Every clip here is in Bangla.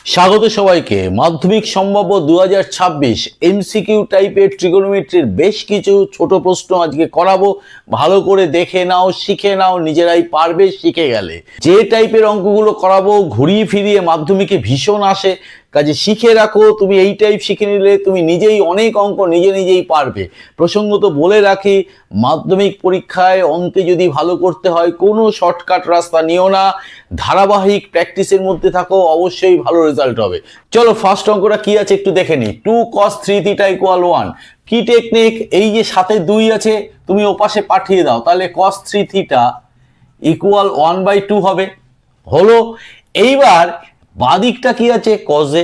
স্বাগত সবাইকে। মাধ্যমিক সম্ভাব্য 2026 এমসিকিউ টাইপের ট্রিগোনোমেট্রির বেশ কিছু ছোট প্রশ্ন আজকে করাবো। ভালো করে দেখে নাও, শিখে নাও, নিজেরাই পারবে শিখে গেলে। যে টাইপের অঙ্কগুলো করাবো ঘুরিয়ে ফিরিয়ে মাধ্যমিকে ভীষণ আসে, কাজে শিখে রাখো। তুমি এই টাইপ শিখে নিলে তুমি নিজেই অনেক অঙ্ক নিজেই পারবে। প্রসঙ্গত বলে রাখি, মাধ্যমিক পরীক্ষায় অঙ্কে যদি ভালো করতে হয় কোনো শর্টকাট রাস্তা নিও না, ধারাবাহিক প্র্যাকটিসের মধ্যে থাকো, অবশ্যই ভালো রেজাল্ট হবে। চলো ফার্স্ট অঙ্কটা কি আছে একটু দেখে নি। 2 cos 3 থিটা ইকুয়াল 1। কি টেকনিক? এই যে সাথে 2 আছে তুমি ওপাশে পাঠিয়ে দাও, তাহলে cos 3 থিটা ইকুয়াল 1/2 হবে। হলো। এইবার বাদিকটা কি আছে? কজে।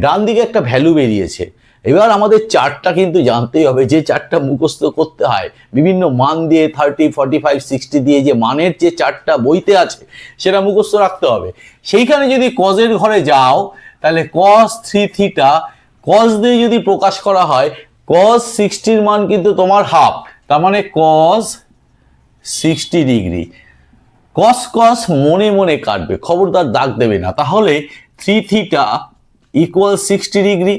ডান দিকে একটা ভ্যালু বেরিয়েছে। এবার আমাদের চার্টটা কিন্তু জানতেই হবে, যে চার্টটা মুখস্থ করতে হয় বিভিন্ন মান দিয়ে 30, 45, 60 দিয়ে যে মানের যে চার্টটা বইতে আছে সেটা মুখস্থ রাখতে হবে। সেইখানে যদি কজের ঘরে যাও তাহলে cos 3 থিটা কজ দিয়ে যদি প্রকাশ করা হয়, cos 60 মান কিন্তু তোমার হাফ, তার মানে cos 60 ডিগ্রি। কস কস মনে মনে কাটবে, খবরদার দাগ দেবে না। তাহলে 3 থিটা ইকুয়াল 60 ডিগ্রি।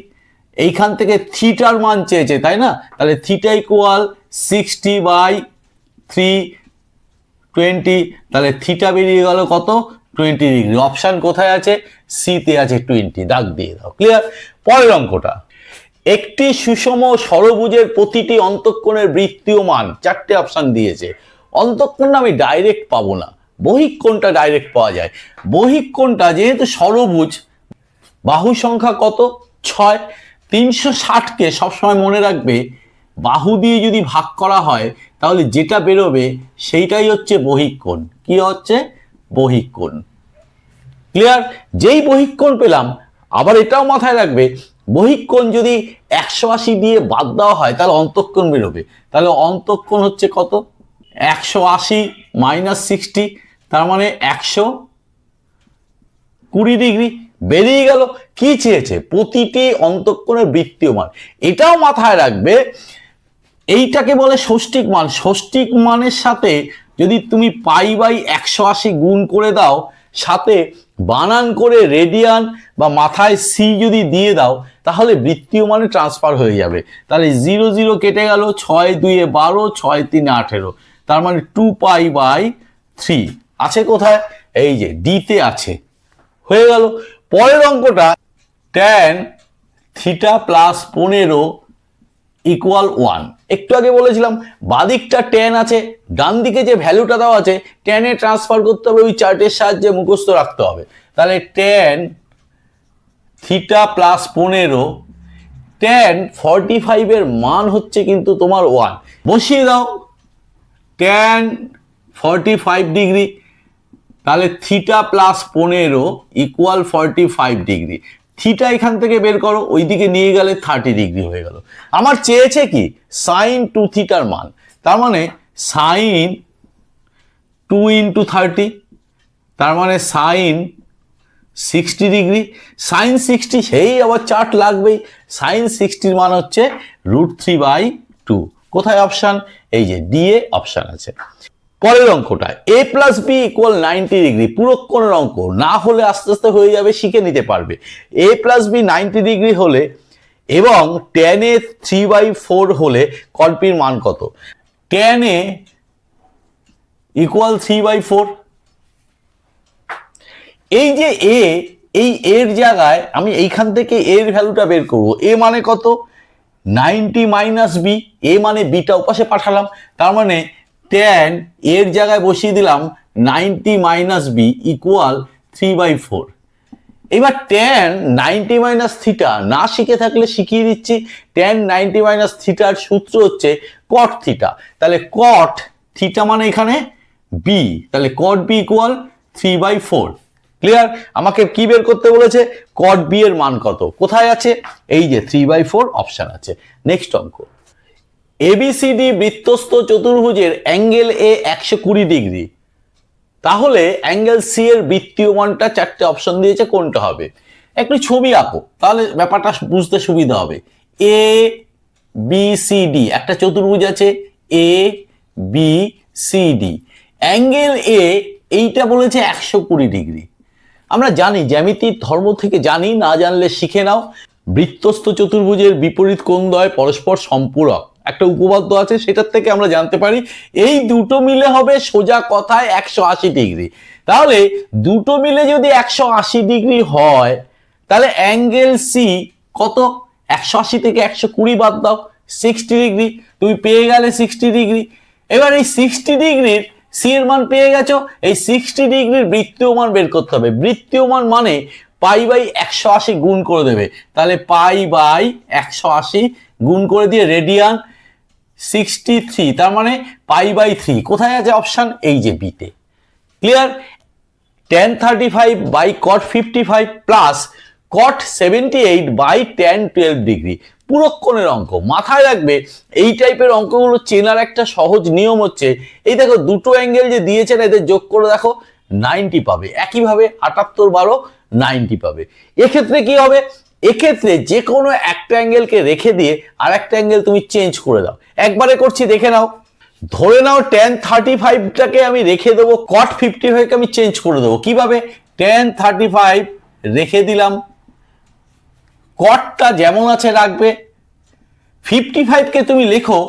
এইখান থেকে থিটার মান চেয়েছে, তাই না? তাহলে থিটা ইকুয়াল 60/320। তাহলে থিটা বেরিয়ে গেল কত? 20 ডিগ্রি। অপশান কোথায় আছে? সিতে আছে 20। দাগ দিয়ে দাও। ক্লিয়ার? পরের অঙ্কটা, একটি সুষম ষড়ভুজের প্রতিটি অন্তঃকোণের বৃত্তীয় মান, চারটে অপশান দিয়েছে। অন্তঃকোণটা আমি ডাইরেক্ট পাবো না, বহিক কোণটা ডাইরেক্ট পাওয়া যায়। বহিক কোণটা যেহেতু ষড়ভুজ, বাহু সংখ্যা কত? 6। 360কে সবসময় মনে রাখবে, বাহু দিয়ে যদি ভাগ করা হয় তাহলে যেটা বেরোবে সেইটাই হচ্ছে বহিক কোণ। কি হচ্ছে? বহিক কোণ। ক্লিয়ার? যেই বহিক কোণ পেলাম, আবার এটাও মাথায় রাখবে, বহিক কোণ যদি 180 দিয়ে বাদ দেওয়া হয় তাহলে অন্তঃকোণ বেরোবে। তাহলে অন্তঃকোণ হচ্ছে কত? 180 - 60, তার মানে 120 ডিগ্রি। বেরিয়ে গেল। কি চেয়েছে? প্রতিটি অন্তঃকোণের বৃত্তীয় মান। এটাও মাথায় রাখবে, এইটাকে বলে ষষ্ঠিক মান। ষষ্ঠিক মানের সাথে যদি তুমি π/180 গুণ করে দাও, সাথে বানান করে রেডিয়ান বা মাথায় সি যদি দিয়ে দাও, তাহলে বৃত্তীয় মানে ট্রান্সফার হয়ে যাবে। তাহলে 0 0 কেটে গেল, 6 2 12, 6 3 18, তার মানে 2π/3 আছে কোথায়? এই যে ডিতে আছে। হয়ে গেল। পরের অঙ্কটা, tan থিটা প্লাস 15 ইকুয়াল 1। একটু আগে বলেছিলাম বাদিকটা tan আছে, ডান দিকে যে ভ্যালুটা দেওয়া আছে tan এ ট্রান্সফার করতে হবে, ওই চার্টের সাহায্যে মুখস্থ রাখতে হবে। তাহলে tan থিটা প্লাস 15, tan 45 এর মান হচ্ছে কিন্তু তোমার 1। বসিয়ে দাও tan 45 ডিগ্রি, তাহলে theta plus 15 equal 45 degree. Theta এখান থেকে বের করো, ওইদিকে নিয়ে গেলে 30 ডিগ্রি হয়ে গেল। আমার চেয়েছে কি? সাইন 2 থিটার মান, তার মানে সাইন 2 × 30, তার মানে সাইন 60 ডিগ্রি। সাইন 60, সেই আবার চার্ট লাগবেই। সাইন 60 মান হচ্ছে √3/2। কোথায় অপশান? এই যে ডি এ অপশান আছে। পরের অঙ্কটা, a + b = 90 ডিগ্রি। পূরক কোণের অঙ্ক না হলে আস্তে আস্তে হয়ে যাবে, শিখে নিতে পারবে। a + b 90 ডিগ্রি হলে এবং tan a 3/4 হলে cot b এর মান কত? tan a = 3/4। এই যে a, এই এর জায়গায় আমি এইখান থেকে এর ভ্যালুটা বের করবো। a মানে কত? 90 - b। a মানে bটা ওপাশে পাঠালাম, তার মানে tan এর জায়গায় বসিয়ে দিলাম 90 - b ইকুয়াল 3/4। এবার tan 90 - থিটা না শিখে থাকলে শিখিয়ে দিচ্ছি। tan 90 - থিটার সূত্র হচ্ছে cot থিটা। তাহলে cot থিটা মানে এখানে b, তাহলে cot b ইকুয়াল 3/4। ক্লিয়ার? আমাকে কি বের করতে বলেছে? cot b এর মান কত? কোথায় আছে? এই যে 3/4 অপশান আছে। নেক্সট অঙ্ক, ABCD বৃত্তস্থ চতুর্ভুজের অ্যাঙ্গেল A 120 ডিগ্রি, তাহলে অ্যাঙ্গেল সি এর বৃত্তীয় মানটা চারটে অপশন দিয়েছে, কোনটা হবে? একটু ছবি আঁকো, তাহলে ব্যাপারটা বুঝতে সুবিধা হবে। এ বি সি ডি, একটা চতুর্ভুজ আছে A B C D. Angle A এইটা বলেছে 120 ডিগ্রি, আমরা জানি জ্যামিতির ধর্ম থেকে জানি, না জানলে শিখে নাও। বৃত্তস্থ চতুর্ভুজের বিপরীত কোণদ্বয় পরস্পর সম্পূরক একটা উপপাদ্য আছে, সেটার থেকে আমরা জানতে পারি এই দুটো মিলে হবে সোজা কথায় 180 ডিগ্রি। তাহলে দুটো মিলে যদি 180 ডিগ্রি হয় তাহলে অ্যাঙ্গেল সি কত? 180 থেকে 120 বাদ দাও, 60 ডিগ্রি। তুমি পেয়ে গেলে 60 ডিগ্রি। এবার এই 60 ডিগ্রির সি এর মান পেয়ে গেছো, এই 60 ডিগ্রির বৃত্তীয় মান বের করতে হবে। বৃত্তীয় মান মানে পাই বাই 180 গুণ করে দেবে, তাহলে পাই বাই 180 গুণ করে দিয়ে রেডিয়ান 63, তার মানে পাই বাই 3 কোথায় আছে? অপশন এই যে বিতে। Clear? tan 35 by cot 55 plus cot 78 by tan 12 degree পুরক্ষণের অঙ্ক। মাথায় রাখবে এই টাইপের অঙ্কগুলো চেনার একটা সহজ নিয়ম হচ্ছে, এই দেখো দুটো অ্যাঙ্গেল যে দিয়েছেন এদের যোগ করে দেখো 90 পাবে। একইভাবে 78 12 90 পাবে। এক্ষেত্রে কি হবে? এক্ষেত্রে যে কোনো একটা অ্যাঙ্গেলকে রেখে দিয়ে আর একটা অ্যাঙ্গেল তুমি চেঞ্জ করে দাও। একবারে করছি, দেখে নাও। ধরে নাও tan 35টাকে আমি রেখে দেবো, cot 55কে আমি চেঞ্জ করে দেবো। কিভাবে? tan 35 রেখে দিলাম, কটটা যেমন আছে রাখবে, 55কে তুমি লেখো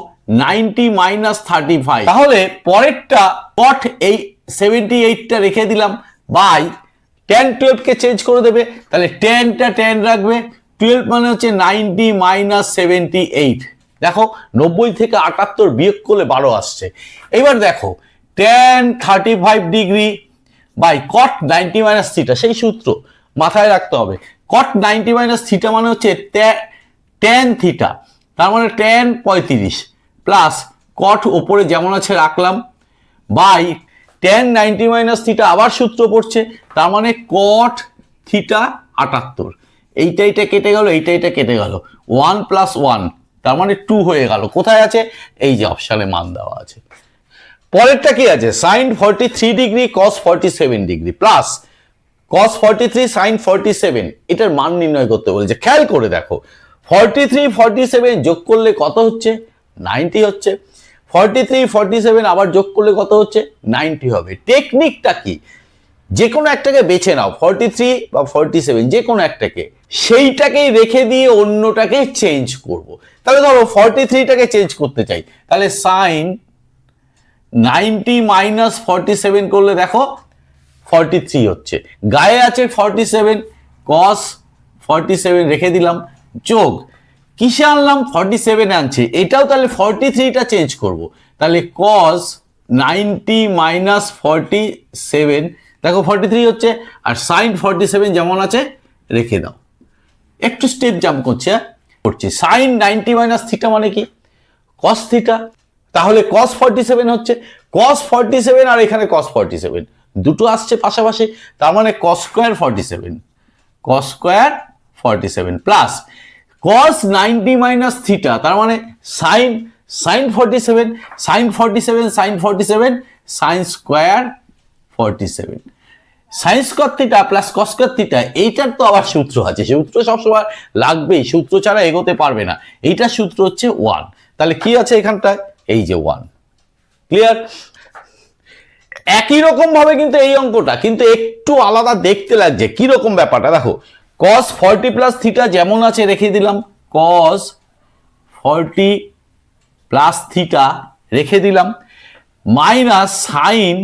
90 মাইনাস 35। তাহলে পরেরটা cot এই 78টা রেখে দিলাম বাই tan 12কে চেঞ্জ করে দেবে, তাহলে tanটা tan রাখবে, 12 মানে হচ্ছে 90 মাইনাস 78। দেখো 90 থেকে 78 বিয়োগ করলে 12 আসছে। এবার দেখো tan 35 degree by cot 90 minus theta, সেই সূত্র মাথায় রাখতে হবে। cot 90 মাইনাস থিটা মানে হচ্ছে tan থিটা, তার মানে tan 35 প্লাস cot ওপরে যেমন আছে রাখলাম বাই tan 90 মাইনাস থিটা, আবার সূত্র পড়ছে, তার মানে cot থিটা 78। এইটা কেটে গেল, এইটা কেটে গেল, 1 প্লাস 1 তার মানে 2 হয়ে গেল। কোথায় আছে? এই যে অপশানে মান দেওয়া আছে। পরেরটা কি আছে? sin 43 degree cos 47 degree plus cos 43 sin 47, এটার মান নির্ণয় করতে বলেছে। খেয়াল করে দেখো 43 47 যোগ করলে কত হচ্ছে? 90 হচ্ছে। 43 47 আবার যোগ করলে কত হচ্ছে? 90 হবে। টেকনিকটা কি? যে কোনো একটাকে বেছে নাও, 43 বা 47 যে কোনো একটাকে, সেইটাকেই রেখে দিয়ে অন্যটাকে চেঞ্জ করব। তাহলে ধরো 43টাকে চেঞ্জ করতে চাই, তাহলে sin 90 মাইনাস 47 করলে দেখো 43 হচ্ছে, গায়ে আছে 47, cos 47 রেখে দিলাম, যোগ কিসে আনলাম? 47 আনছে, এটাও তাহলে 43টা চেঞ্জ করব, তাহলে cos 90 মাইনাস 47 দেখো 43 হচ্ছে, আর sin 47 যেমন আছে রেখে দাও। একটু স্টেপ জাম্প করছে, sin 90 মাইনাস থিটা মানে কি? cos theta. তাহলে cos 47 হচ্ছে, cos 47 আর এখানে cos 47 দুটো আসছে পাশাপাশি, তার মানে cos square 47, cos square 47 plus cos 90 minus theta, তার মানে sin 47 sin 47 sin 47 sin square 47, sin square theta plus cos square theta. এইটার তো আবার সূত্র আছে, সূত্র সবসময় লাগবেই, সূত্র ছাড়া এগোতে পারবে না। এইটার সূত্র হচ্ছে 1, তাহলে কি আছে এখানটায়? এই যে 1। ক্লিয়ার? একই রকম ভাবে কিন্তু এই অঙ্কটা কিন্তু একটু আলাদা দেখতে লাগছে। কি রকম ব্যাপারটা দেখো, cos 40 প্লাস থিটা যেমন আছে রেখে দিলাম, cos 40 প্লাস থিটা রেখে দিলাম, মাইনাস সাইন,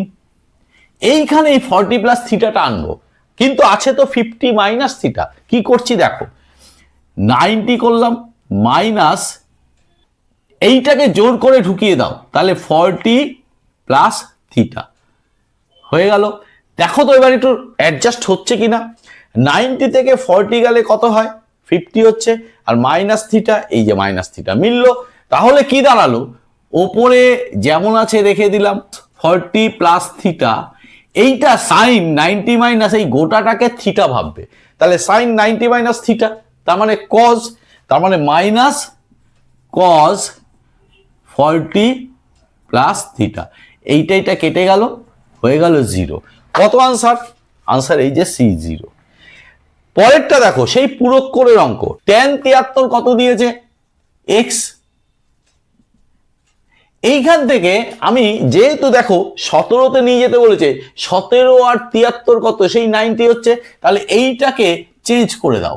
এইখানে এই 40 প্লাস থিটাটা আনবো, কিন্তু আছে তো 50 মাইনাস থিটা। কি করছি দেখো, 90 করলাম মাইনাস এইটাকে জোর করে ঢুকিয়ে দাও, তাহলে 40 প্লাস থিটা হয়ে গেল। দেখো তো এবার একটু অ্যাডজাস্ট হচ্ছে কিনা। 90 থেকে 40 গেলে কত হয়? 50 হচ্ছে, আর মাইনাস থিটা, এই যে মাইনাস থিটা মিললো। তাহলে কি দাঁড়ালো? ওপরে যেমন আছে রেখে দিলাম 40 প্লাস থিটা, এইটা সাইন 90 মাইনাস এই গোটাটাকে থিটা ভাববে, তাহলে সাইন 90 মাইনাস থিটা, তার মানে কজ, তার মানে মাইনাস কজ 40 প্লাস থিটা। এইটা কেটে গেল, হয়ে গেল 0। কত আনসার? আনসার এই যে C0। পরেরটা দেখো, সেই পুরক্ষণের অঙ্ক। tan 73 কত দিয়েছে? x, এইখান থেকে আমি যেহেতু দেখো 17তে নিয়ে যেতে বলেছে, 17 আর 73 কত, সেই 90 হচ্ছে, তাহলে এইটাকে চেঞ্জ করে দাও,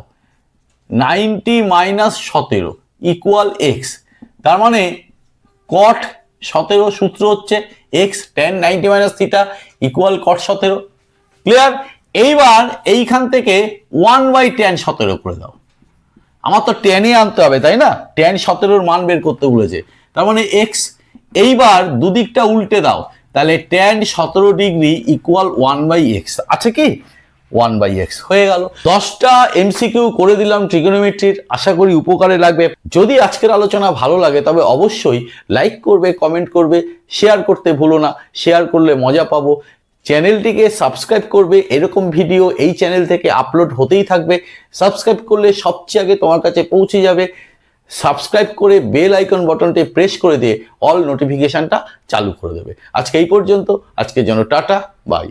90 মাইনাস 17 ইকুয়াল এক্স। তার মানে কট 17 সূত্র হচ্ছে x tan 90 minus theta equal কট 17। ক্লিয়ার? এইবার এইখান থেকে 1/tan 17 করে দাও। আমার তো টেনে আনতে হবে, তাই না? tan 17 মান বের করতে বলেছে, তার মানে এক্স। এইবার দুদিকটা উল্টে দাও, তাহলে tan 17 ডিগ্রি ইকুয়াল 1/x আছে কি, 1/x হয়ে গেল। 10টা এমসিকিউ করে দিলাম ট্রিগোনোমেট্রির, আশা করি উপকারে লাগবে। যদি আজকের আলোচনা ভালো লাগে তবে অবশ্যই লাইক করবে, কমেন্ট করবে, শেয়ার করতে ভুলো না, শেয়ার করলে মজা পাবো। চ্যানেলটিকে সাবস্ক্রাইব করবে, এরকম ভিডিও এই চ্যানেল থেকে আপলোড হতেই থাকবে। সাবস্ক্রাইব করলে সবচেয়ে আগে তোমার কাছে পৌঁছে যাবে। সাবস্ক্রাইব করে বেল আইকন বাটনটি প্রেস করে দিয়ে অল নোটিফিকেশনটা চালু করে দেবে। আজকে এই পর্যন্ত, আজকের জন্য টাটা, বাই।